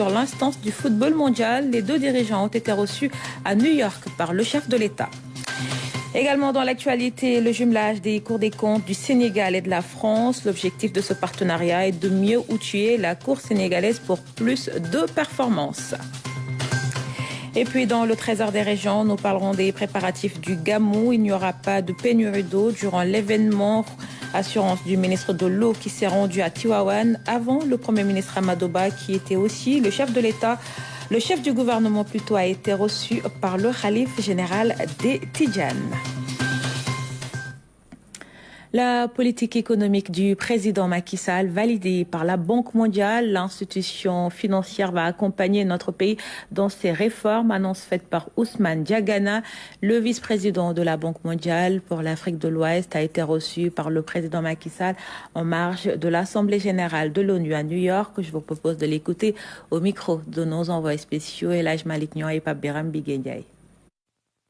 sur l'instance du football mondial. Les deux dirigeants ont été reçus à New York par le chef de l'État. Également dans l'actualité, le jumelage des cours des comptes du Sénégal et de la France. L'objectif de ce partenariat est de mieux outiller la Cour sénégalaise pour plus de performances. Et puis dans le Trésor des régions, nous parlerons des préparatifs du Gamou. Il n'y aura pas de pénurie d'eau durant l'événement. Assurance du ministre de l'eau qui s'est rendu à Tivaouane avant le Premier ministre Amadou Ba qui était aussi le chef de l'État. Le chef du gouvernement plutôt a été reçu par le khalife général des Tidjanes. La politique économique du président Macky Sall, validée par la Banque mondiale, l'institution financière va accompagner notre pays dans ses réformes, annonce faite par Ousmane Diagana. Le vice-président de la Banque mondiale pour l'Afrique de l'Ouest a été reçu par le président Macky Sall en marge de l'Assemblée générale de l'ONU à New York. Je vous propose de l'écouter au micro de nos envoyés spéciaux, Elhaj Malik Niang et Pape Biram Biguendiaï.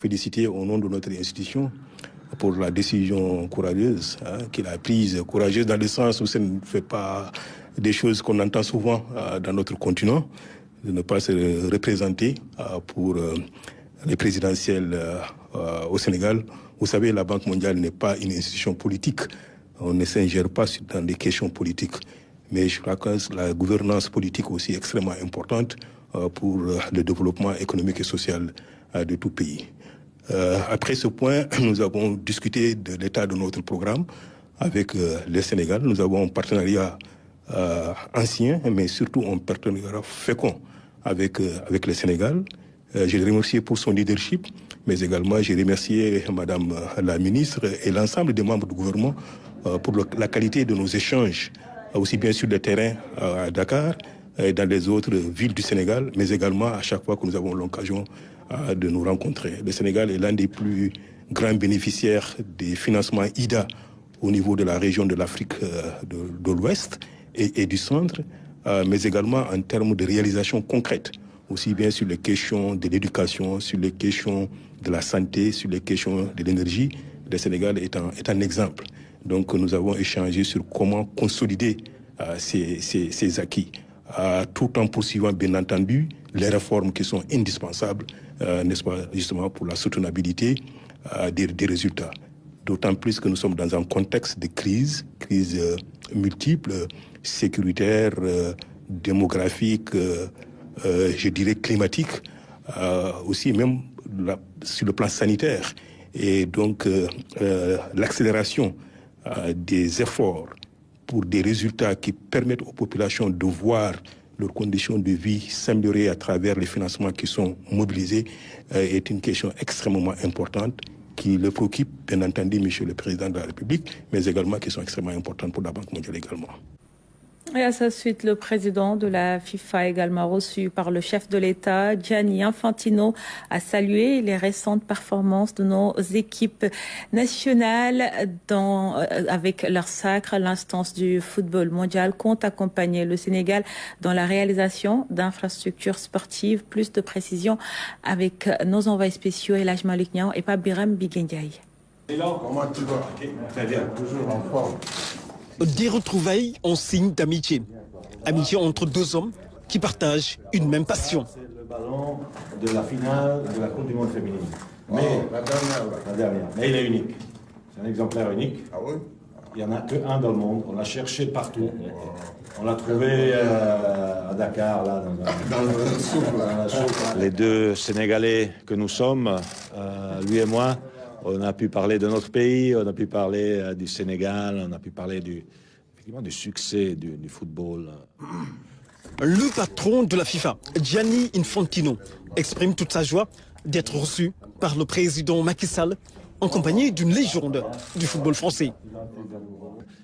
Féliciter au nom de notre institution pour la décision courageuse qu'il a prise, courageuse dans le sens où ça ne fait pas des choses qu'on entend souvent dans notre continent, de ne pas se représenter pour les présidentielles au Sénégal. Vous savez, la Banque mondiale n'est pas une institution politique, on ne s'ingère pas dans des questions politiques, mais je crois que la gouvernance politique aussi est extrêmement importante pour le développement économique et social de tout pays. Après ce point, nous avons discuté de l'état de notre programme avec le Sénégal. Nous avons un partenariat ancien, mais surtout un partenariat fécond avec le Sénégal. Je le remercie pour son leadership, mais également je remercie Madame la ministre et l'ensemble des membres du gouvernement pour la qualité de nos échanges, aussi bien sur le terrain à Dakar et dans les autres villes du Sénégal, mais également à chaque fois que nous avons l'occasion de nous rencontrer. Le Sénégal est l'un des plus grands bénéficiaires des financements IDA au niveau de la région de l'Afrique de l'Ouest et du Centre, mais également en termes de réalisation concrète, aussi bien sur les questions de l'éducation, sur les questions de la santé, sur les questions de l'énergie. Le Sénégal est un exemple. Donc nous avons échangé sur comment consolider ces acquis, tout en poursuivant bien entendu les réformes qui sont indispensables, n'est-ce pas, justement pour la soutenabilité des résultats. D'autant plus que nous sommes dans un contexte de crise multiples, sécuritaire, démographique, je dirais climatique, aussi même sur le plan sanitaire. Et donc l'accélération des efforts pour des résultats qui permettent aux populations de voir leurs conditions de vie s'améliorer à travers les financements qui sont mobilisés est une question extrêmement importante qui le préoccupe, bien entendu, Monsieur le Président de la République, mais également qui sont extrêmement importantes pour la Banque mondiale également. Et à sa suite, le président de la FIFA, également reçu par le chef de l'État, Gianni Infantino, a salué les récentes performances de nos équipes nationales avec leur sacre. L'instance du football mondial compte accompagner le Sénégal dans la réalisation d'infrastructures sportives. Plus de précisions avec nos envoyés spéciaux, Elhaj Malik Niang et Pape Biram Biguendiaï. Très bien, toujours en forme. Des retrouvailles en signe d'amitié. Amitié entre deux hommes qui partagent une même passion. C'est le ballon de la finale de la Coupe du Monde féminine. Mais la dernière. Mais il est unique. C'est un exemplaire unique. Ah oui? Il n'y en a qu'un dans le monde. On l'a cherché partout. On l'a trouvé à Dakar, là, dans la soupe. Les deux Sénégalais que nous sommes, lui et moi, on a pu parler de notre pays, on a pu parler du Sénégal, on a pu parler effectivement du succès du football. Le patron de la FIFA, Gianni Infantino, exprime toute sa joie d'être reçu par le président Macky Sall en compagnie d'une légende du football français.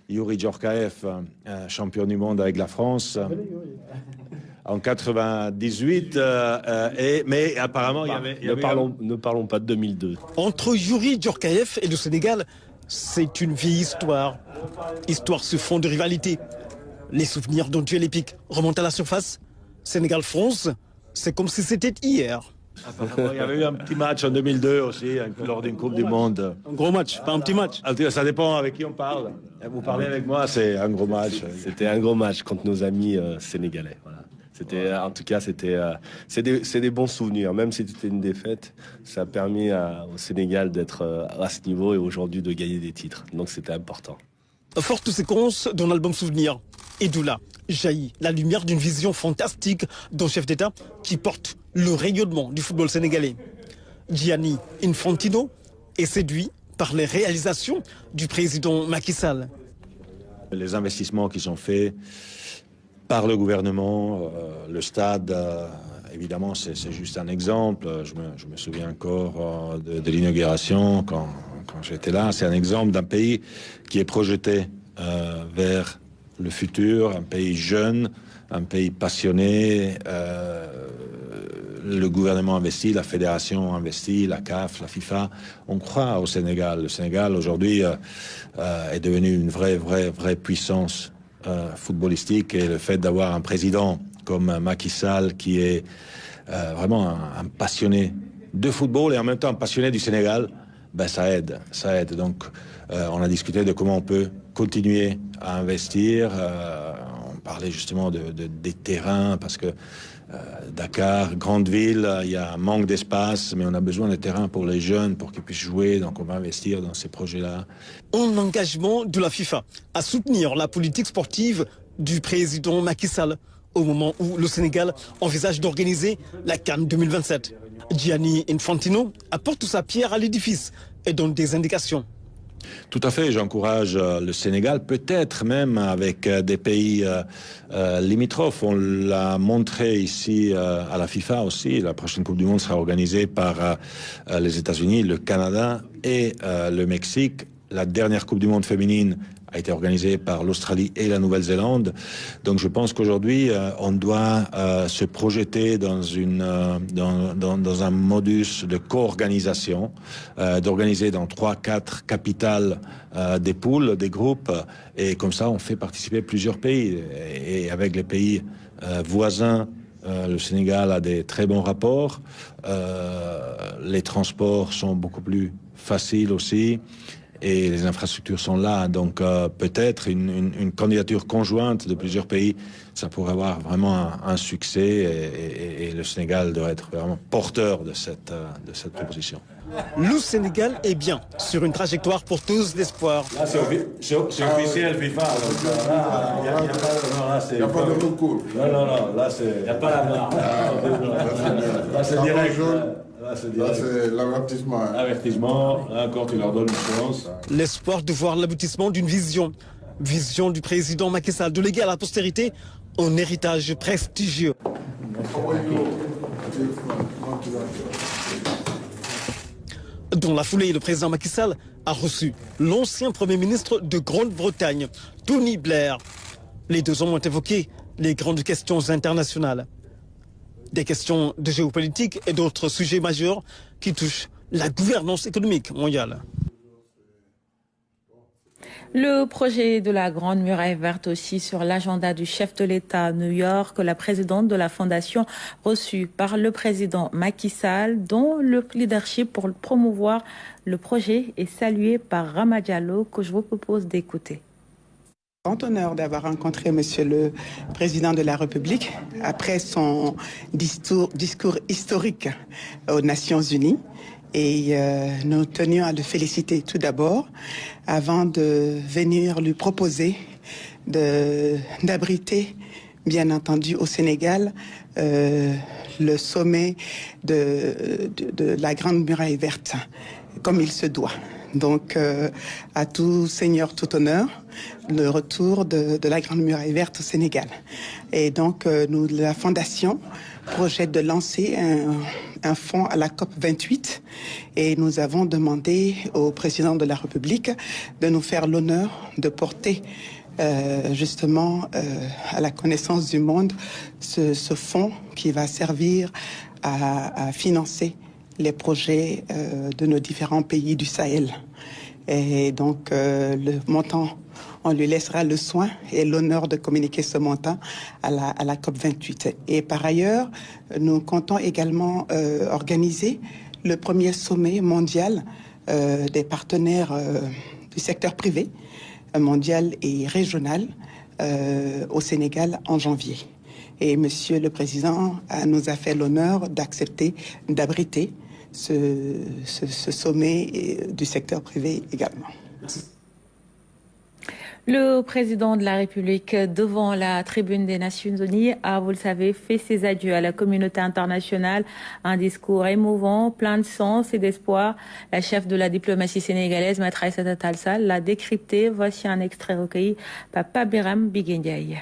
Youri Djorkaeff, champion du monde avec la France en 98, mais apparemment il y avait... Ne parlons pas de 2002. Entre Youri Djorkaeff et le Sénégal, c'est une vieille histoire. Histoire sur fond de rivalité. Les souvenirs d'un duel épique remontent à la surface. Sénégal-France, c'est comme si c'était hier. Apparemment, il y avait eu un petit match en 2002 aussi, lors d'une Coupe du Monde. Un gros match, pas un petit match. Ça dépend avec qui on parle. Vous parlez avec moi, c'est un gros match. C'était un gros match contre nos amis sénégalais. Voilà. En tout cas, c'est des bons souvenirs. Même si c'était une défaite, ça a permis au Sénégal d'être à ce niveau et aujourd'hui de gagner des titres. Donc c'était important. Forte séquence d'un album souvenir. Et d'où là jaillit la lumière d'une vision fantastique d'un chef d'État qui porte le rayonnement du football sénégalais. Gianni Infantino est séduit par les réalisations du président Macky Sall. Les investissements qui sont faits par le gouvernement, le stade, évidemment, c'est juste un exemple. Je me souviens encore de l'inauguration quand j'étais là. C'est un exemple d'un pays qui est projeté vers le futur, un pays jeune, un pays passionné. Le gouvernement investit, la fédération investit, la CAF, la FIFA. On croit au Sénégal. Le Sénégal, aujourd'hui, est devenu une vraie puissance footballistique. Et le fait d'avoir un président comme Macky Sall, qui est vraiment un passionné de football et en même temps un passionné du Sénégal, ben ça aide. Donc, on a discuté de comment on peut continuer à investir. On parlait justement des terrains, parce que Dakar, grande ville, il y a un manque d'espace, mais on a besoin de terrains pour les jeunes, pour qu'ils puissent jouer. Donc on va investir dans ces projets-là. Un engagement de la FIFA à soutenir la politique sportive du président Macky Sall au moment où le Sénégal envisage d'organiser la CAN 2027. Gianni Infantino apporte sa pierre à l'édifice et donne des indications. Tout à fait, j'encourage le Sénégal, peut-être même avec des pays limitrophes. On l'a montré ici à la FIFA aussi. La prochaine Coupe du Monde sera organisée par les États-Unis, le Canada et le Mexique. La dernière Coupe du Monde féminine a été organisée par l'Australie et la Nouvelle-Zélande. Donc je pense qu'aujourd'hui, on doit se projeter dans un modus de co-organisation, d'organiser dans 3-4 capitales des poules, des groupes, et comme ça on fait participer plusieurs pays. Et avec les pays voisins, le Sénégal a des très bons rapports, les transports sont beaucoup plus faciles aussi, et les infrastructures sont là. Donc peut-être une candidature conjointe de plusieurs pays, ça pourrait avoir vraiment un succès, et le Sénégal devrait être vraiment porteur de cette proposition. Le Sénégal est bien sur une trajectoire porteuse d'espoir. Là, c'est officiel FIFA. Il n'y a pas de recours. Non, là, c'est... Il n'y a pas la barre. Là, c'est direct. Là, c'est l'avertissement. Avertissement, là encore, tu leur donnes une chance. L'espoir de voir l'aboutissement d'une vision du président Macky Sall, de léguer à la postérité un héritage prestigieux. Dans la foulée, le président Macky Sall a reçu l'ancien Premier ministre de Grande-Bretagne, Tony Blair. Les deux hommes ont évoqué les grandes questions internationales. Des questions de géopolitique et d'autres sujets majeurs qui touchent la gouvernance économique mondiale. Le projet de la Grande Muraille Verte aussi sur l'agenda du chef de l'État à New York, la présidente de la fondation reçue par le président Macky Sall, dont le leadership pour promouvoir le projet est salué par Rama Diallo, que je vous propose d'écouter. Grand honneur d'avoir rencontré Monsieur le Président de la République après son discours historique aux Nations Unies. Et nous tenions à le féliciter tout d'abord avant de venir lui proposer d'abriter, bien entendu, au Sénégal, le sommet de la Grande Muraille Verte, comme il se doit. Donc, à tout seigneur, tout honneur, le retour de la Grande Muraille Verte au Sénégal. Et donc, la Fondation projette de lancer un fonds à la COP 28 et nous avons demandé au président de la République de nous faire l'honneur de porter justement à la connaissance du monde ce fonds qui va servir à financer les projets de nos différents pays du Sahel. Et donc, le montant, on lui laissera le soin et l'honneur de communiquer ce montant à la COP28. Et par ailleurs, nous comptons également organiser le premier sommet mondial des partenaires du secteur privé, mondial et régional, au Sénégal en janvier. Et Monsieur le Président nous a fait l'honneur d'accepter, d'abriter ce sommet du secteur privé également. Merci. Le président de la République, devant la tribune des Nations Unies, a, vous le savez, fait ses adieux à la communauté internationale. Un discours émouvant, plein de sens et d'espoir. La chef de la diplomatie sénégalaise, Maître Aïssata Tall Sall, l'a décrypté. Voici un extrait recueilli par Pape Birame Biguendiaye.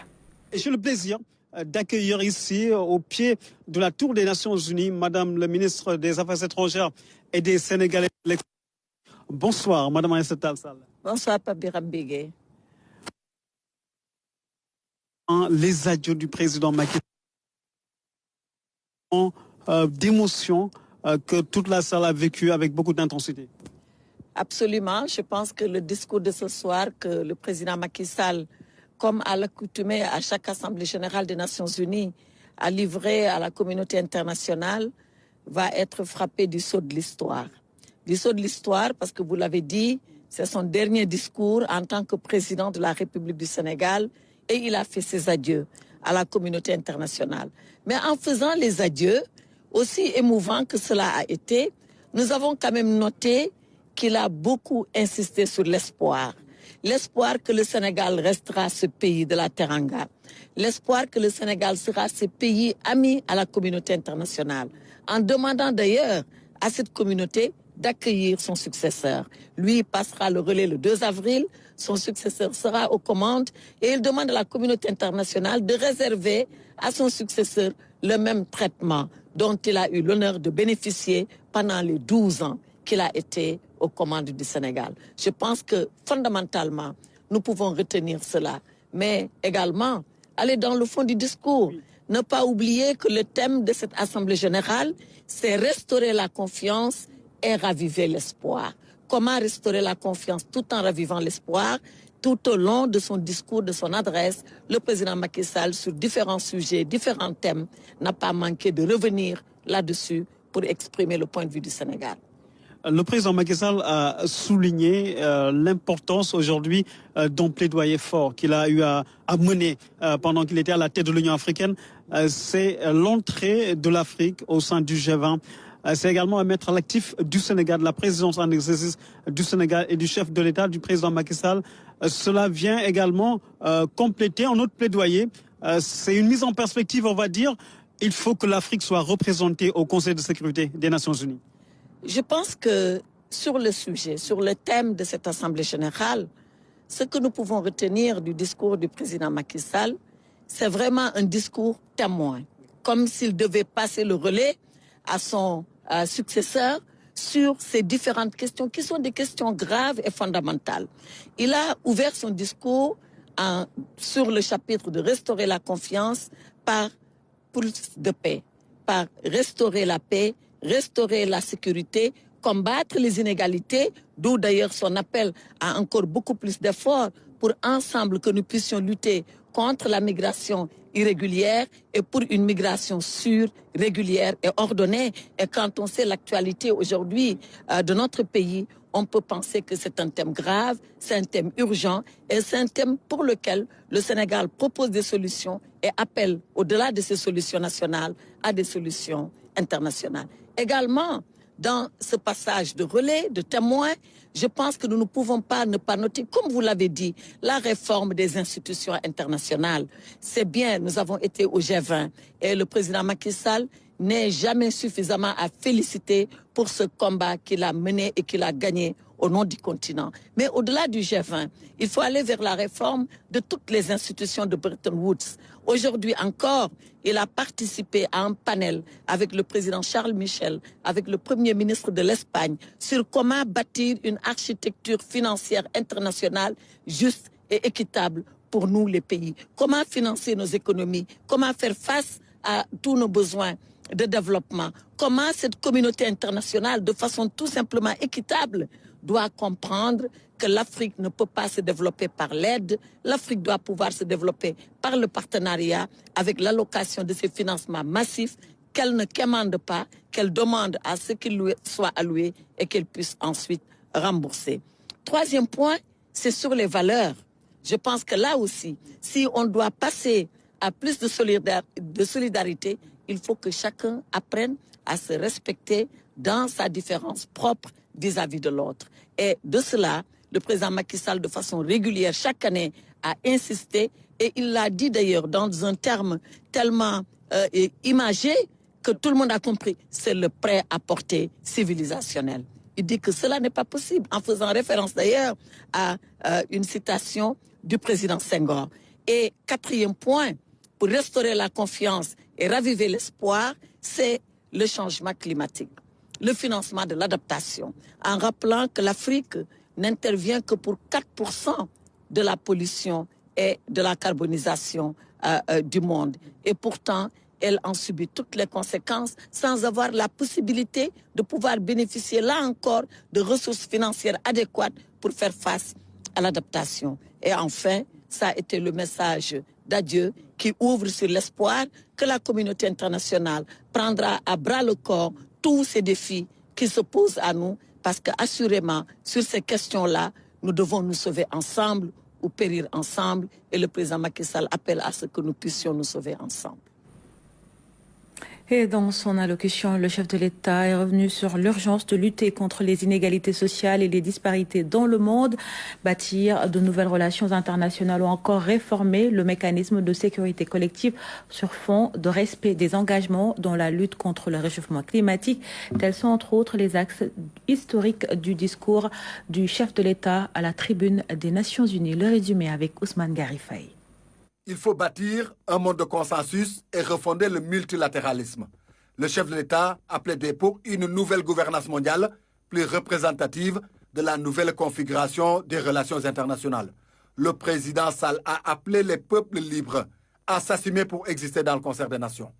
J'ai le plaisir d'accueillir ici, au pied de la Tour des Nations Unies, Madame le ministre des Affaires étrangères et des Sénégalais. Bonsoir, Madame Aïssata Tall Sall. Bonsoir, Pape Birame Biguendiaye. Les adieux du président Macky Sall, d'émotion que toute la salle a vécu avec beaucoup d'intensité. Absolument. Je pense que le discours de ce soir que le président Macky Sall, comme à l'accoutumée à chaque Assemblée générale des Nations Unies, a livré à la communauté internationale, va être frappé du sceau de l'histoire. Du sceau de l'histoire parce que vous l'avez dit, c'est son dernier discours en tant que président de la République du Sénégal. Et il a fait ses adieux à la communauté internationale. Mais en faisant les adieux, aussi émouvant que cela a été, nous avons quand même noté qu'il a beaucoup insisté sur l'espoir. L'espoir que le Sénégal restera ce pays de la Teranga. L'espoir que le Sénégal sera ce pays ami à la communauté internationale. En demandant d'ailleurs à cette communauté d'accueillir son successeur. Lui passera le relais le 2 avril, son successeur sera aux commandes et il demande à la communauté internationale de réserver à son successeur le même traitement dont il a eu l'honneur de bénéficier pendant les 12 ans qu'il a été aux commandes du Sénégal. Je pense que fondamentalement, nous pouvons retenir cela, mais également aller dans le fond du discours. Ne pas oublier que le thème de cette Assemblée générale, c'est restaurer la confiance et raviver l'espoir. Comment restaurer la confiance tout en ravivant l'espoir? Tout au long de son discours, de son adresse, le président Macky Sall, sur différents sujets, différents thèmes, n'a pas manqué de revenir là-dessus pour exprimer le point de vue du Sénégal. Le président Macky Sall a souligné l'importance aujourd'hui d'un plaidoyer fort qu'il a eu à mener pendant qu'il était à la tête de l'Union africaine. C'est l'entrée de l'Afrique au sein du G20. C'est également à mettre à l'actif du Sénégal, de la présidence en exercice du Sénégal et du chef de l'État, du président Macky Sall. Cela vient également compléter un autre plaidoyer. C'est une mise en perspective, on va dire. Il faut que l'Afrique soit représentée au Conseil de sécurité des Nations Unies. Je pense que sur le sujet, sur le thème de cette Assemblée générale, ce que nous pouvons retenir du discours du président Macky Sall, c'est vraiment un discours témoin, comme s'il devait passer le relais à son successeur sur ces différentes questions qui sont des questions graves et fondamentales. Il a ouvert son discours sur le chapitre de restaurer la confiance par plus de paix, par restaurer la paix, restaurer la sécurité, combattre les inégalités, d'où d'ailleurs son appel à encore beaucoup plus d'efforts pour ensemble que nous puissions lutter contre la migration irrégulière et pour une migration sûre, régulière et ordonnée. Et quand on sait l'actualité aujourd'hui de notre pays, on peut penser que c'est un thème grave, c'est un thème urgent et c'est un thème pour lequel le Sénégal propose des solutions et appelle, au-delà de ces solutions nationales, à des solutions internationales. Également, dans ce passage de relais, de témoins, je pense que nous ne pouvons pas ne pas noter, comme vous l'avez dit, la réforme des institutions internationales. C'est bien, nous avons été au G20 et le président Macky Sall n'est jamais suffisamment à féliciter pour ce combat qu'il a mené et qu'il a gagné au nom du continent. Mais au-delà du G20, il faut aller vers la réforme de toutes les institutions de Bretton Woods. Aujourd'hui encore, il a participé à un panel avec le président Charles Michel, avec le premier ministre de l'Espagne, sur comment bâtir une architecture financière internationale juste et équitable pour nous les pays. Comment financer nos économies, comment faire face à tous nos besoins de développement, comment cette communauté internationale, de façon tout simplement équitable, doit comprendre que l'Afrique ne peut pas se développer par l'aide. L'Afrique doit pouvoir se développer par le partenariat avec l'allocation de ces financements massifs qu'elle ne commande pas, qu'elle demande à ce qu'il lui soit alloué et qu'elle puisse ensuite rembourser. Troisième point, c'est sur les valeurs. Je pense que là aussi, si on doit passer à plus de solidarité, il faut que chacun apprenne à se respecter dans sa différence propre vis-à-vis de l'autre. Et de cela, le président Macky Sall, de façon régulière, chaque année, a insisté, et il l'a dit d'ailleurs dans un terme tellement imagé que tout le monde a compris, c'est le prêt-à-porter civilisationnel. Il dit que cela n'est pas possible, en faisant référence d'ailleurs à une citation du président Senghor. Et quatrième point, pour restaurer la confiance et raviver l'espoir, c'est le changement climatique, le financement de l'adaptation, en rappelant que l'Afrique n'intervient que pour 4% de la pollution et de la carbonisation du monde. Et pourtant, elle en subit toutes les conséquences sans avoir la possibilité de pouvoir bénéficier, là encore, de ressources financières adéquates pour faire face à l'adaptation. Et enfin, ça a été le message d'adieu qui ouvre sur l'espoir que la communauté internationale prendra à bras le corps tous ces défis qui se posent à nous, parce qu'assurément, sur ces questions-là, nous devons nous sauver ensemble ou périr ensemble, et le président Macky Sall appelle à ce que nous puissions nous sauver ensemble. Et dans son allocution, le chef de l'État est revenu sur l'urgence de lutter contre les inégalités sociales et les disparités dans le monde, bâtir de nouvelles relations internationales ou encore réformer le mécanisme de sécurité collective sur fond de respect des engagements dans la lutte contre le réchauffement climatique. Tels sont entre autres les axes historiques du discours du chef de l'État à la tribune des Nations Unies. Le résumé avec Ousmane Garifaye. Il faut bâtir un monde de consensus et refonder le multilatéralisme. Le chef de l'État a plaidé pour une nouvelle gouvernance mondiale plus représentative de la nouvelle configuration des relations internationales. Le président Sall a appelé les peuples libres à s'assumer pour exister dans le concert des nations.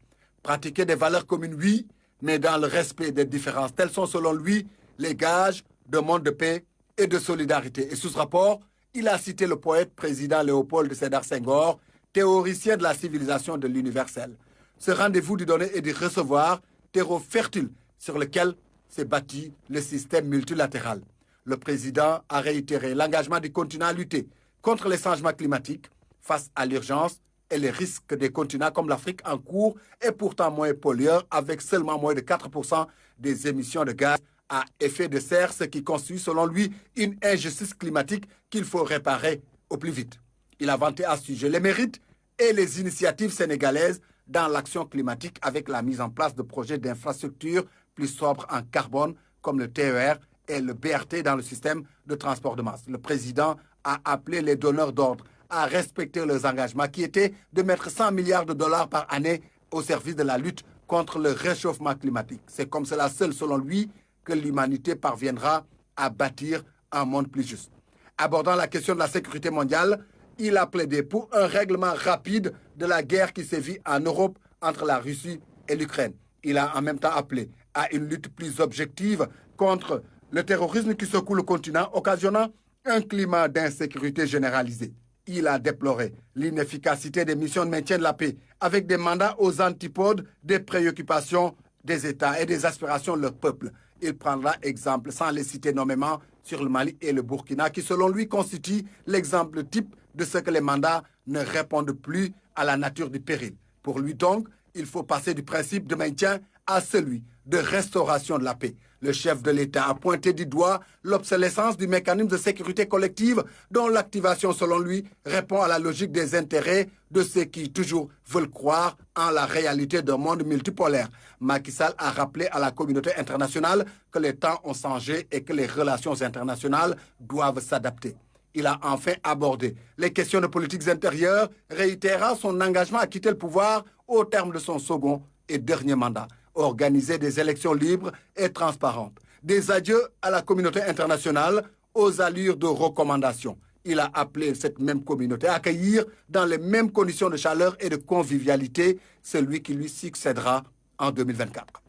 Pratiquer des valeurs communes, oui, mais dans le respect des différences. Tels sont selon lui les gages d'un monde de paix et de solidarité. Et sous ce rapport, il a cité le poète président Léopold Sédar Senghor, théoricien de la civilisation de l'universel. Ce rendez-vous du donner et du recevoir, terreau fertile sur lequel s'est bâti le système multilatéral. Le président a réitéré l'engagement du continent à lutter contre les changements climatiques face à l'urgence et les risques des continents comme l'Afrique en cours est pourtant moins pollueur avec seulement moins de 4% des émissions de gaz à effet de serre, ce qui constitue selon lui une injustice climatique qu'il faut réparer au plus vite. Il a vanté à ce sujet les mérites et les initiatives sénégalaises dans l'action climatique avec la mise en place de projets d'infrastructures plus sobres en carbone comme le TER et le BRT dans le système de transport de masse. Le président a appelé les donneurs d'ordre à respecter leurs engagements qui étaient de mettre 100 milliards de dollars par année au service de la lutte contre le réchauffement climatique. C'est comme cela seul, selon lui, que l'humanité parviendra à bâtir un monde plus juste. Abordant la question de la sécurité mondiale, il a plaidé pour un règlement rapide de la guerre qui sévit en Europe entre la Russie et l'Ukraine. Il a en même temps appelé à une lutte plus objective contre le terrorisme qui secoue le continent, occasionnant un climat d'insécurité généralisé. Il a déploré l'inefficacité des missions de maintien de la paix, avec des mandats aux antipodes des préoccupations des États et des aspirations de leur peuple. Il prendra exemple, sans les citer nommément, sur le Mali et le Burkina, qui selon lui constituent l'exemple type de ce que les mandats ne répondent plus à la nature du péril. Pour lui donc, il faut passer du principe de maintien à celui de restauration de la paix. Le chef de l'État a pointé du doigt l'obsolescence du mécanisme de sécurité collective dont l'activation, selon lui, répond à la logique des intérêts de ceux qui toujours veulent croire en la réalité d'un monde multipolaire. Macky Sall a rappelé à la communauté internationale que les temps ont changé et que les relations internationales doivent s'adapter. Il a enfin abordé les questions de politiques intérieures, réitérant son engagement à quitter le pouvoir au terme de son second et dernier mandat. Organiser des élections libres et transparentes. Des adieux à la communauté internationale aux allures de recommandation. Il a appelé cette même communauté à accueillir dans les mêmes conditions de chaleur et de convivialité celui qui lui succédera en 2024.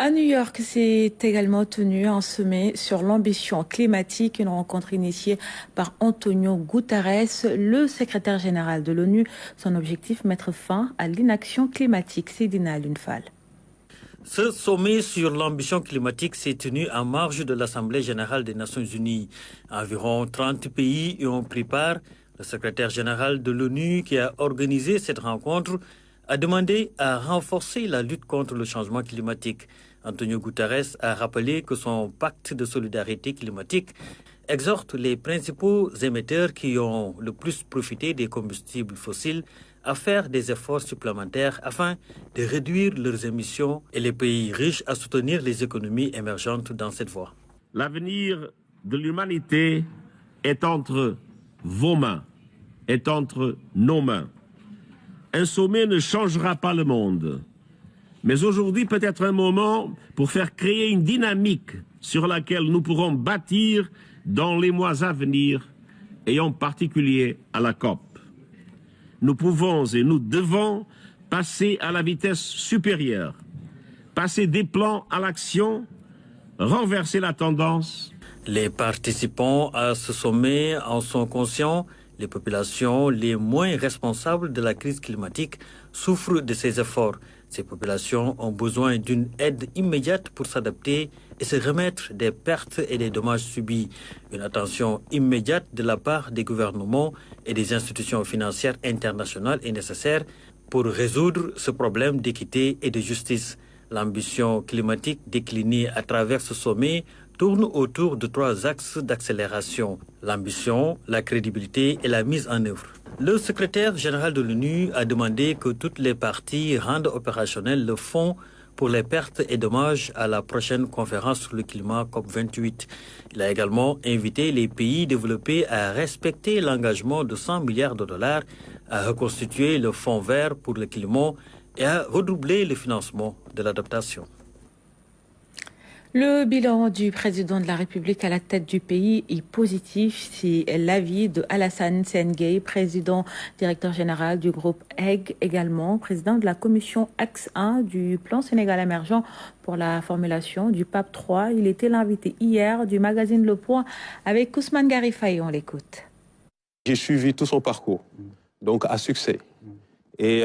À New York, s'est également tenu un sommet sur l'ambition climatique, une rencontre initiée par Antonio Guterres, le secrétaire général de l'ONU. Son objectif, mettre fin à l'inaction climatique. Sidina Lunfal. Ce sommet sur l'ambition climatique s'est tenu en marge de l'Assemblée générale des Nations unies. Environ 30 pays y ont pris part. Le secrétaire général de l'ONU qui a organisé cette rencontre a demandé à renforcer la lutte contre le changement climatique. Antonio Guterres a rappelé que son pacte de solidarité climatique exhorte les principaux émetteurs qui ont le plus profité des combustibles fossiles à faire des efforts supplémentaires afin de réduire leurs émissions et les pays riches à soutenir les économies émergentes dans cette voie. L'avenir de l'humanité est entre vos mains, est entre nos mains. Un sommet ne changera pas le monde. Mais aujourd'hui peut être un moment pour faire créer une dynamique sur laquelle nous pourrons bâtir dans les mois à venir, et en particulier à la COP. Nous pouvons et nous devons passer à la vitesse supérieure, passer des plans à l'action, renverser la tendance. Les participants à ce sommet en sont conscients. Les populations les moins responsables de la crise climatique souffrent de ces efforts. Ces populations ont besoin d'une aide immédiate pour s'adapter et se remettre des pertes et des dommages subis. Une attention immédiate de la part des gouvernements et des institutions financières internationales est nécessaire pour résoudre ce problème d'équité et de justice. L'ambition climatique déclinée à travers ce sommet tourne autour de 3 axes d'accélération: l'ambition, la crédibilité et la mise en œuvre. Le secrétaire général de l'ONU a demandé que toutes les parties rendent opérationnel le fonds pour les pertes et dommages à la prochaine conférence sur le climat COP28. Il a également invité les pays développés à respecter l'engagement de 100 milliards de dollars, à reconstituer le fonds vert pour le climat et à redoubler le financement de l'adaptation. Le bilan du président de la République à la tête du pays est positif. C'est l'avis de Alassane Sengay, président directeur général du groupe EG, également président de la commission Axe 1 du plan Sénégal émergent pour la formulation du PAP 3. Il était l'invité hier du magazine Le Point avec Ousmane Garifaye. On l'écoute. J'ai suivi tout son parcours, donc à succès. Et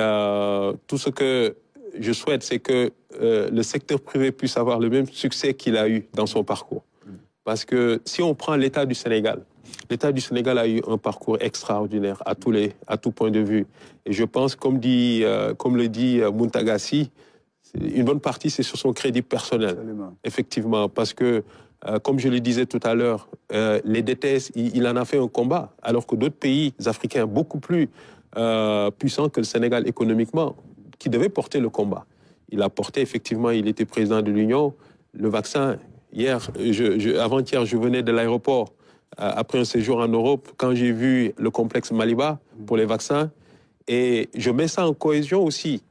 tout ce que je souhaite, c'est que le secteur privé puisse avoir le même succès qu'il a eu dans son parcours. Parce que si on prend l'État du Sénégal a eu un parcours extraordinaire à tout point de vue. Et je pense, comme le dit Muntagassi, une bonne partie, c'est sur son crédit personnel. Absolument. Effectivement, parce que, comme je le disais tout à l'heure, les DTS, il en a fait un combat, alors que d'autres pays africains beaucoup plus puissants que le Sénégal économiquement, qui devait porter le combat. Il a porté, effectivement, il était président de l'Union. Le vaccin, avant-hier, je venais de l'aéroport après un séjour en Europe, quand j'ai vu le complexe Maliba pour les vaccins, et je mets ça en cohésion aussi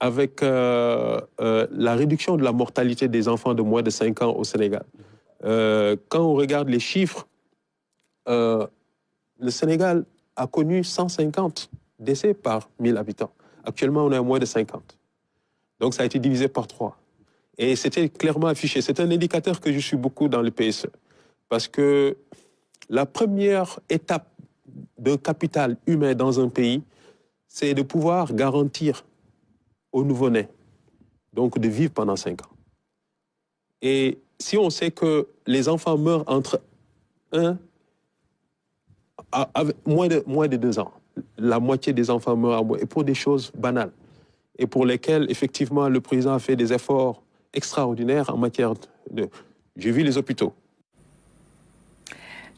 avec la réduction de la mortalité des enfants de moins de 5 ans au Sénégal. Quand on regarde les chiffres, le Sénégal a connu 150 décès par 1000 habitants. Actuellement, on est à moins de 50. Donc, ça a été divisé par 3. Et c'était clairement affiché. C'est un indicateur que je suis beaucoup dans le PSE. Parce que la première étape d'un capital humain dans un pays, c'est de pouvoir garantir aux nouveau-nés, donc de vivre pendant 5 ans. Et si on sait que les enfants meurent entre moins de 2 ans, la moitié des enfants meurent et pour des choses banales et pour lesquelles, effectivement, le président a fait des efforts extraordinaires en matière de... J'ai vu les hôpitaux.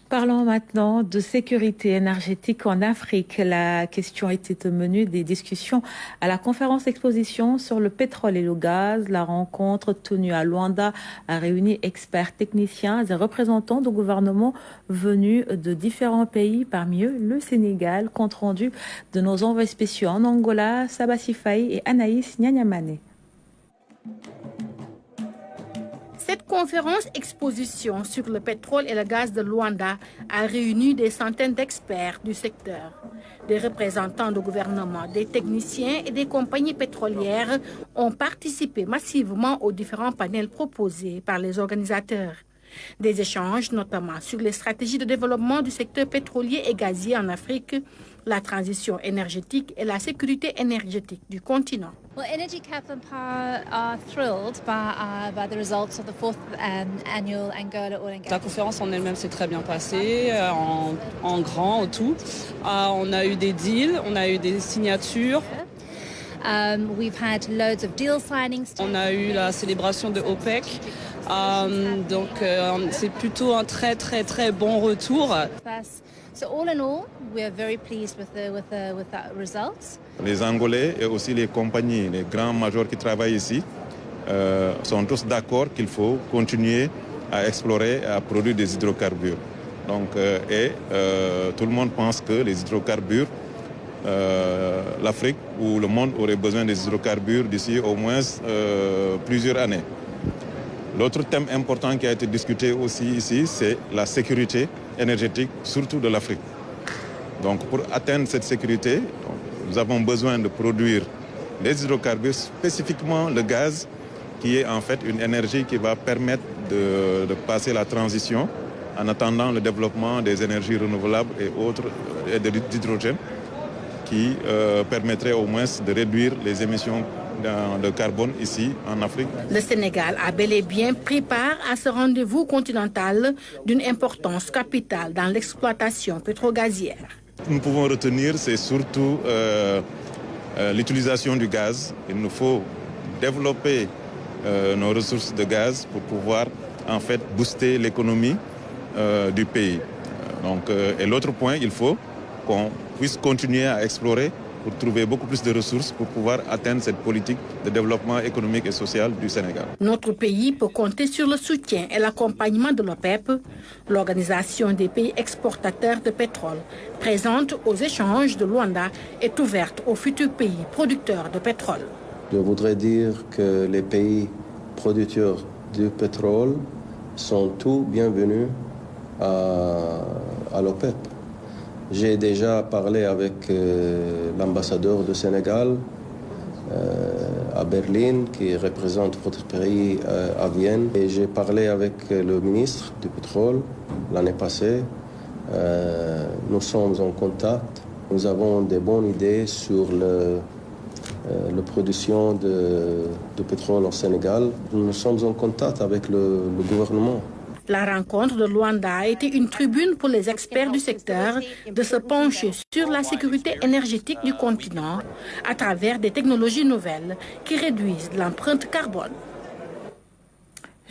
Parlons maintenant de sécurité énergétique en Afrique. La question était au menu des discussions à la conférence exposition sur le pétrole et le gaz. La rencontre tenue à Luanda a réuni experts, techniciens et représentants de gouvernements venus de différents pays, parmi eux le Sénégal. Compte rendu de nos envoyés spéciaux en Angola, Sabassi Faye et Anaïs Nyanyamane. Cette conférence exposition sur le pétrole et le gaz de Luanda a réuni des centaines d'experts du secteur. Des représentants de gouvernement, des techniciens et des compagnies pétrolières ont participé massivement aux différents panels proposés par les organisateurs. Des échanges notamment sur les stratégies de développement du secteur pétrolier et gazier en Afrique, la transition énergétique et la sécurité énergétique du continent. Well, Energy Cap and Power are thrilled by the results of the 4th annual Angola Oil and Gas. La conférence en elle-même s'est très bien passée, en grand, au tout. On a eu des deals, on a eu des signatures. We've had loads of deal signings. On a eu la célébration de OPEC. Donc c'est plutôt un très très très bon retour. So all in all, we are very pleased with the results. Les Angolais et aussi les compagnies, les grands majors qui travaillent ici sont tous d'accord qu'il faut continuer à explorer et à produire des hydrocarbures. Donc, tout le monde pense que les hydrocarbures, l'Afrique ou le monde aurait besoin des hydrocarbures d'ici au moins plusieurs années. L'autre thème important qui a été discuté aussi ici, c'est la sécurité énergétique, surtout de l'Afrique. Donc pour atteindre cette sécurité, nous avons besoin de produire les hydrocarbures, spécifiquement le gaz, qui est en fait une énergie qui va permettre de passer la transition en attendant le développement des énergies renouvelables et autres, et d'hydrogène, qui permettrait au moins de réduire les émissions de carbone ici en Afrique. Le Sénégal a bel et bien pris part à ce rendez-vous continental d'une importance capitale dans l'exploitation pétrogazière. Nous pouvons retenir, c'est surtout l'utilisation du gaz. Il nous faut développer nos ressources de gaz pour pouvoir en fait booster l'économie du pays. Et l'autre point, il faut qu'on puisse continuer à explorer pour trouver beaucoup plus de ressources pour pouvoir atteindre cette politique de développement économique et social du Sénégal. Notre pays peut compter sur le soutien et l'accompagnement de l'OPEP, l'Organisation des pays exportateurs de pétrole, présente aux échanges de Luanda, est ouverte aux futurs pays producteurs de pétrole. Je voudrais dire que les pays producteurs de pétrole sont tous bienvenus à l'OPEP. J'ai déjà parlé avec l'ambassadeur du Sénégal à Berlin, qui représente votre pays à Vienne. Et j'ai parlé avec le ministre du pétrole l'année passée. Nous sommes en contact. Nous avons des bonnes idées sur la production de pétrole au Sénégal. Nous sommes en contact avec le gouvernement. La rencontre de Luanda a été une tribune pour les experts du secteur de se pencher sur la sécurité énergétique du continent à travers des technologies nouvelles qui réduisent l'empreinte carbone.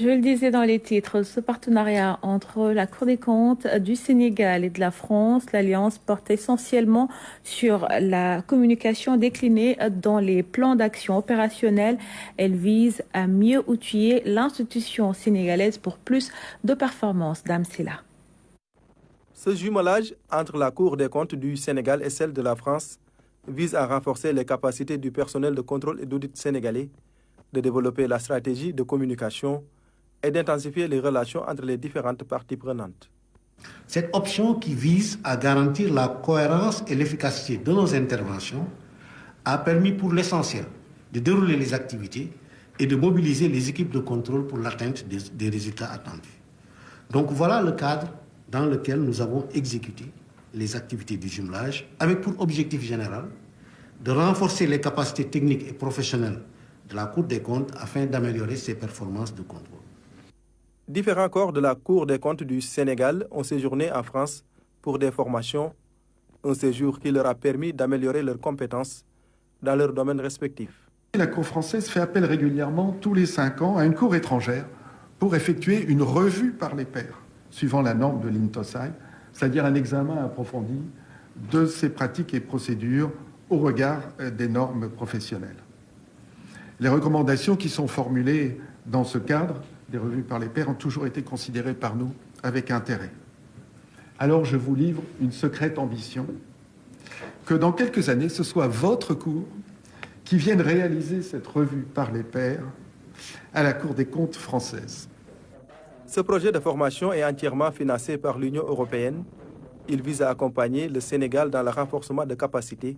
Je le disais dans les titres, ce partenariat entre la Cour des comptes du Sénégal et de la France, l'Alliance porte essentiellement sur la communication déclinée dans les plans d'action opérationnels. Elle vise à mieux outiller l'institution sénégalaise pour plus de performances. Dame Silla. Ce jumelage entre la Cour des comptes du Sénégal et celle de la France vise à renforcer les capacités du personnel de contrôle et d'audit sénégalais, de développer la stratégie de communication et d'intensifier les relations entre les différentes parties prenantes. Cette option qui vise à garantir la cohérence et l'efficacité de nos interventions a permis pour l'essentiel de dérouler les activités et de mobiliser les équipes de contrôle pour l'atteinte des résultats attendus. Donc voilà le cadre dans lequel nous avons exécuté les activités du jumelage avec pour objectif général de renforcer les capacités techniques et professionnelles de la Cour des comptes afin d'améliorer ses performances de contrôle. Différents corps de la Cour des comptes du Sénégal ont séjourné en France pour des formations, un séjour qui leur a permis d'améliorer leurs compétences dans leurs domaines respectifs. La Cour française fait appel régulièrement, tous les 5 ans, à une cour étrangère pour effectuer une revue par les pairs, suivant la norme de l'INTOSAI, c'est-à-dire un examen approfondi de ses pratiques et procédures au regard des normes professionnelles. Les recommandations qui sont formulées dans ce cadre des revues par les pairs ont toujours été considérées par nous avec intérêt. Alors je vous livre une secrète ambition, que dans quelques années, ce soit votre cour qui vienne réaliser cette revue par les pairs à la Cour des comptes française. Ce projet de formation est entièrement financé par l'Union européenne. Il vise à accompagner le Sénégal dans le renforcement de capacités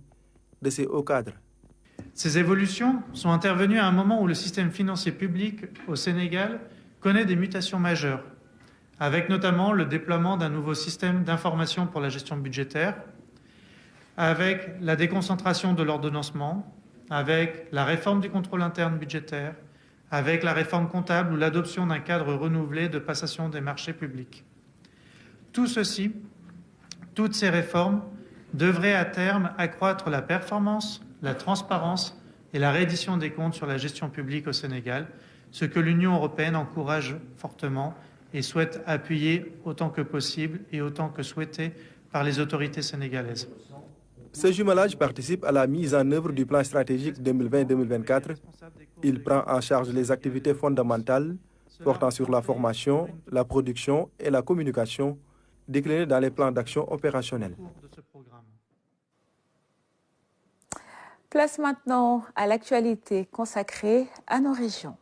de ses hauts cadres. Ces évolutions sont intervenues à un moment où le système financier public au Sénégal connaît des mutations majeures, avec notamment le déploiement d'un nouveau système d'information pour la gestion budgétaire, avec la déconcentration de l'ordonnancement, avec la réforme du contrôle interne budgétaire, avec la réforme comptable ou l'adoption d'un cadre renouvelé de passation des marchés publics. Tout ceci, toutes ces réformes devraient à terme accroître la performance, la transparence et la reddition des comptes sur la gestion publique au Sénégal, ce que l'Union européenne encourage fortement et souhaite appuyer autant que possible et autant que souhaité par les autorités sénégalaises. Ce jumelage participe à la mise en œuvre du plan stratégique 2020-2024. Il prend en charge les activités fondamentales portant sur la formation, la production et la communication déclinées dans les plans d'action opérationnels. Place maintenant à l'actualité consacrée à nos régions.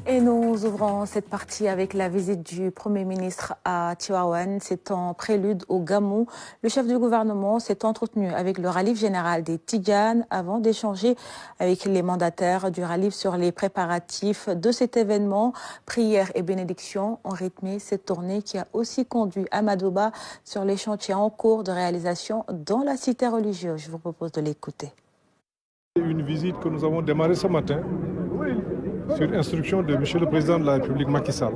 Et nous ouvrons cette partie avec la visite du Premier ministre à Tivaouane. C'est en prélude au Gamou. Le chef du gouvernement s'est entretenu avec le Ralif général des Tidjanes avant d'échanger avec les mandataires du Ralif sur les préparatifs de cet événement. Prières et bénédictions ont rythmé cette tournée qui a aussi conduit Amadouba sur les chantiers en cours de réalisation dans la cité religieuse. Je vous propose de l'écouter. Une visite que nous avons démarrée ce matin sur instruction de M. le Président de la République Macky Sall,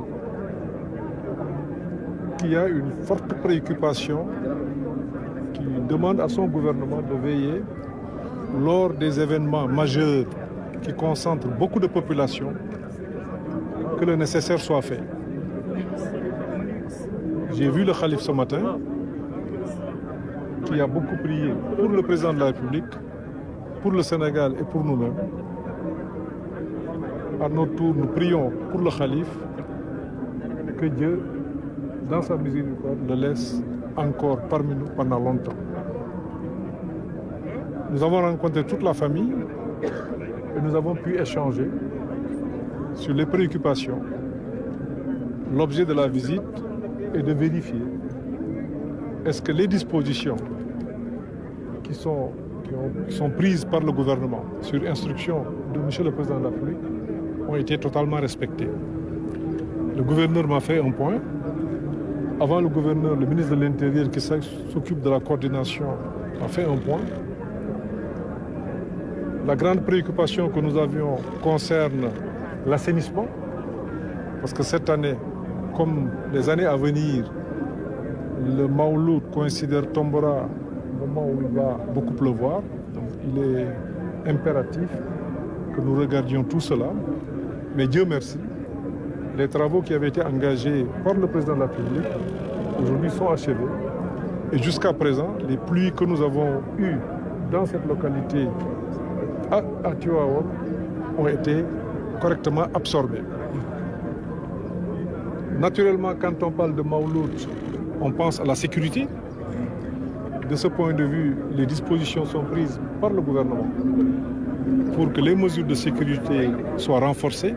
qui a une forte préoccupation, qui demande à son gouvernement de veiller lors des événements majeurs qui concentrent beaucoup de populations, que le nécessaire soit fait. J'ai vu le Khalif ce matin, qui a beaucoup prié pour le Président de la République, pour le Sénégal et pour nous-mêmes. À notre tour, nous prions pour le Khalif, que Dieu, dans sa miséricorde, le laisse encore parmi nous pendant longtemps. Nous avons rencontré toute la famille et nous avons pu échanger sur les préoccupations. L'objet de la visite est de vérifier est-ce que les dispositions qui sont prises par le gouvernement sur instruction de M. le Président de la République ont été totalement respectées. Le gouverneur m'a fait un point. Avant le gouverneur, le ministre de l'Intérieur qui s'occupe de la coordination a fait un point. La grande préoccupation que nous avions concerne l'assainissement, parce que cette année, comme les années à venir, le Maouloud tombera au moment où il va beaucoup pleuvoir. Donc il est impératif que nous regardions tout cela. Mais Dieu merci, les travaux qui avaient été engagés par le Président de la République aujourd'hui sont achevés. Et jusqu'à présent, les pluies que nous avons eues dans cette localité à Tivaouane ont été correctement absorbées. Naturellement, quand on parle de Maouloud, on pense à la sécurité. De ce point de vue, les dispositions sont prises par le gouvernement pour que les mesures de sécurité soient renforcées.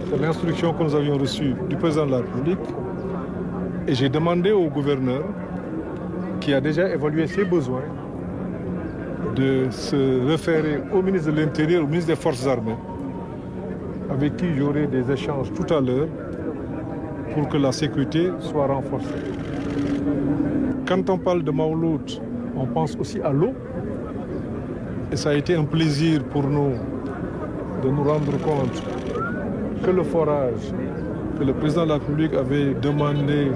C'est l'instruction que nous avions reçue du Président de la République. Et j'ai demandé au gouverneur, qui a déjà évalué ses besoins, de se référer au ministre de l'Intérieur, au ministre des Forces armées, avec qui j'aurai des échanges tout à l'heure pour que la sécurité soit renforcée. Quand on parle de Maouloud, on pense aussi à l'eau. Et ça a été un plaisir pour nous de nous rendre compte que le forage que le Président de la République avait demandé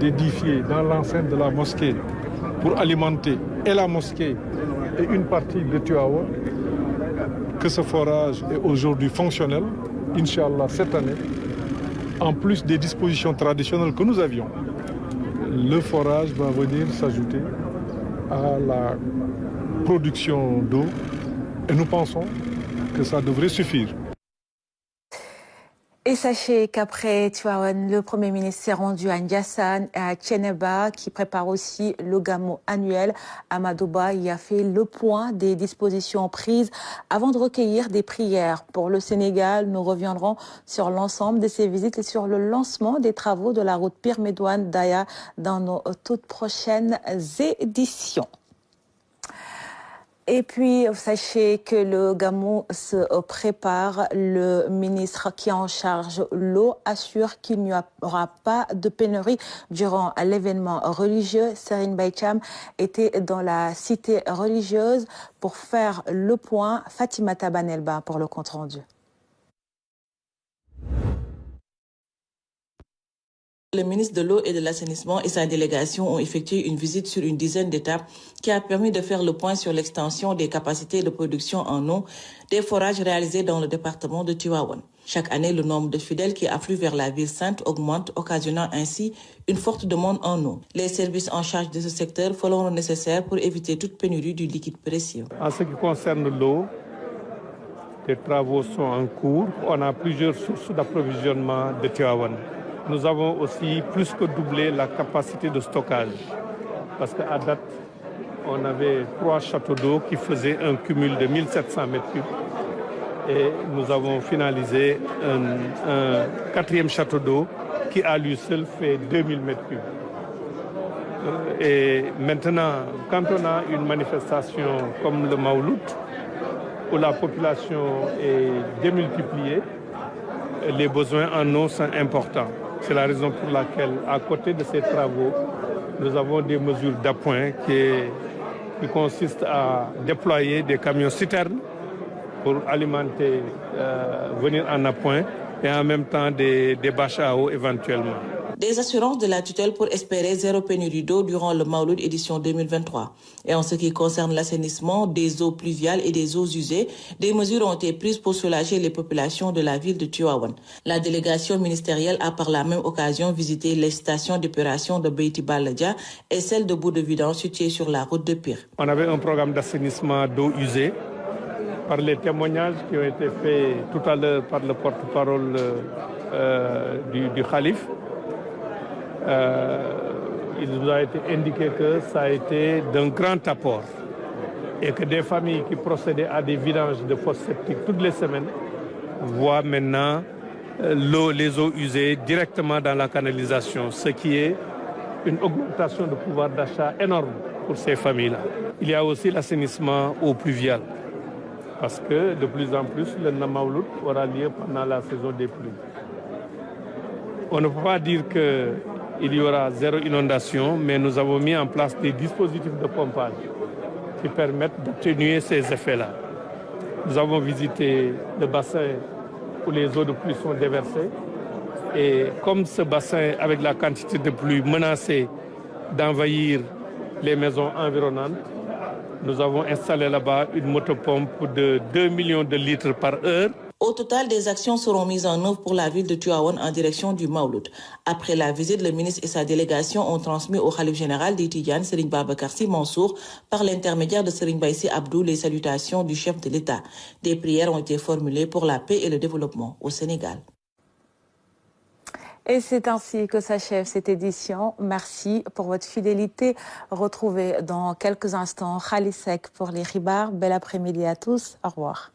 d'édifier dans l'enceinte de la mosquée pour alimenter et la mosquée et une partie de Tivaouane, que ce forage est aujourd'hui fonctionnel, Inch'Allah, cette année, en plus des dispositions traditionnelles que nous avions. Le forage va venir s'ajouter à la production d'eau et nous pensons que ça devrait suffire. Et sachez qu'après Tivaouane, le Premier ministre s'est rendu à Ndiassane et à Thiénaba, qui prépare aussi le Gamou annuel. Amadouba y a fait le point des dispositions prises avant de recueillir des prières. Pour le Sénégal, nous reviendrons sur l'ensemble de ces visites et sur le lancement des travaux de la route Pire-Médouane-Daya dans nos toutes prochaines éditions. Et puis, sachez que le Gamou se prépare. Le ministre qui est en charge l'eau assure qu'il n'y aura pas de pénurie durant l'événement religieux. Serigne Mbaye Thiam était dans la cité religieuse pour faire le point. Fatimata Banelba pour le compte-rendu. Le ministre de l'eau et de l'assainissement et sa délégation ont effectué une visite sur une dizaine d'étapes qui a permis de faire le point sur l'extension des capacités de production en eau des forages réalisés dans le département de Tivaouane. Chaque année, le nombre de fidèles qui affluent vers la ville sainte augmente, occasionnant ainsi une forte demande en eau. Les services en charge de ce secteur feront le nécessaire pour éviter toute pénurie du liquide précieux. En ce qui concerne l'eau, les travaux sont en cours. On a plusieurs sources d'approvisionnement de Tivaouane. Nous avons aussi plus que doublé la capacité de stockage. Parce qu'à date, on avait 3 châteaux d'eau qui faisaient un cumul de 1700 m3. Et nous avons finalisé un 4e château d'eau qui à lui seul fait 2000 m3. Et maintenant, quand on a une manifestation comme le Maouloud, où la population est démultipliée, les besoins en eau sont importants. C'est la raison pour laquelle, à côté de ces travaux, nous avons des mesures d'appoint qui consistent à déployer des camions citernes pour alimenter, venir en appoint, et en même temps des bâches à eau éventuellement. Des assurances de la tutelle pour espérer zéro pénurie d'eau durant le Maouloud édition 2023. Et en ce qui concerne l'assainissement des eaux pluviales et des eaux usées, des mesures ont été prises pour soulager les populations de la ville de Tivaouane. La délégation ministérielle a par la même occasion visité les stations d'épuration de Beiti Baladja et celle de Bout de Vidange située sur la route de Pire. On avait un programme d'assainissement d'eau usée. Par les témoignages qui ont été faits tout à l'heure par le porte-parole du Khalif, il nous a été indiqué que ça a été d'un grand apport et que des familles qui procédaient à des vidanges de fosses septiques toutes les semaines voient maintenant les eaux usées directement dans la canalisation, ce qui est une augmentation de pouvoir d'achat énorme pour ces familles-là. Il y a aussi l'assainissement eau pluviale, parce que de plus en plus, le Maouloud aura lieu pendant la saison des pluies. On ne peut pas dire qu'il y aura zéro inondation, mais nous avons mis en place des dispositifs de pompage qui permettent d'atténuer ces effets-là. Nous avons visité le bassin où les eaux de pluie sont déversées. Et comme ce bassin, avec la quantité de pluie menacée d'envahir les maisons environnantes, nous avons installé là-bas une motopompe de 2 millions de litres par heure. Au total, des actions seront mises en œuvre pour la ville de Tivaouane en direction du Maouloud. Après la visite, le ministre et sa délégation ont transmis au Khalif général des Tidjanes, Serigne Babacar Sy Mansour, par l'intermédiaire de Serigne Mbaye Sy Abdou, les salutations du chef de l'État. Des prières ont été formulées pour la paix et le développement au Sénégal. Et c'est ainsi que s'achève cette édition. Merci pour votre fidélité. Retrouvez dans quelques instants Khali Seck pour les Ribars. Bel après-midi à tous. Au revoir.